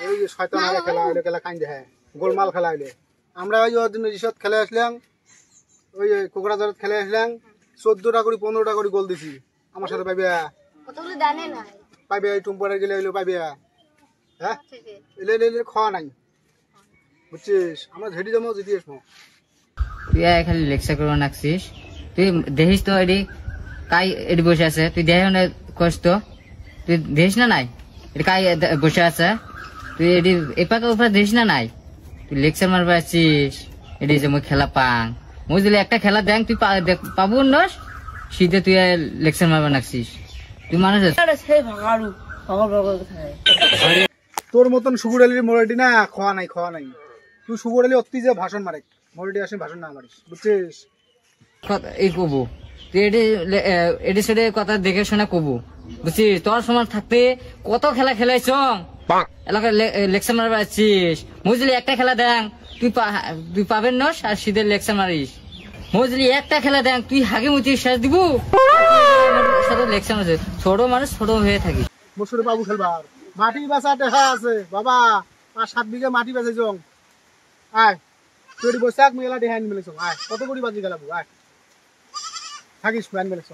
এই যে শয়তানের খেলা হইলো, খেলা কাইন্দে হ্যাঁ গোলমাল খেলা হইলে আমরা ওই দিন রিসত খেলে আসলাম, ওই কোকড়াঝাড়ত খেলে আসলাম, 14টা করে 15টা করে গোল দিছি। আমার সাথে পাইবে পাইবে টুম্পারে গেলে হইলো পাইবে হ্যাঁ এলে এলে খাওয়া নাই বুঝছিস। আমরা ঝেড়ি যাবো জিতি আসবো। তুই খালি লেকচার করবো নাকছিস, তুই দেখিস তো এটি কাই এটি বসে আছে, তুই দেখে কস তো, তুই দেখিস না নাই এটি কাই বসে আছে, তুই এটি এপাকে ওপারে দেখিস না নাই, তুই লেকচার মারবা আসছিস। এটি যে মই খেলা পাং, মই যদি একটা খেলা দেখ তুই পাবো নস শীতে তুই লেকচার মারবা নাকছিস। তুই মানুষ তোর মতন সুগুর আলীর মোড়াটি না খাওয়া নাই খাওয়া নাই। তুই সুগুর আলী অতি যে ভাষণ মারে, মোড়াটি আসে ভাষণ না মারিস বুঝছিস। এই কবু তুই এটি সেটে কথা দেখে শুনে কবু বুঝছিস। তোর সময় থাকতে কত খেলা খেলাইছ এলাকায় লেকচার মারবা আসছিস। বুঝলি একটা খেলা দেখ তুই পাবেন নস আর শীতের লেকচার মারিস। বুঝলি একটা খেলা দেখ তুই হাগে মুতি শেষ দিব সাথে লেকচার মারছে। ছোট মানুষ ছোট হয়ে থাকি। মসুরে বাবু খেলবার মাটি বেচা দেখা আছে বাবা, 5-7 বিঘা মাটি বেচে জং। আয় তুই বসে মেলা দেখাই মেলেছ, আয় কত করে বাজি গেলাবো, আয় থাকিস মেলেছ।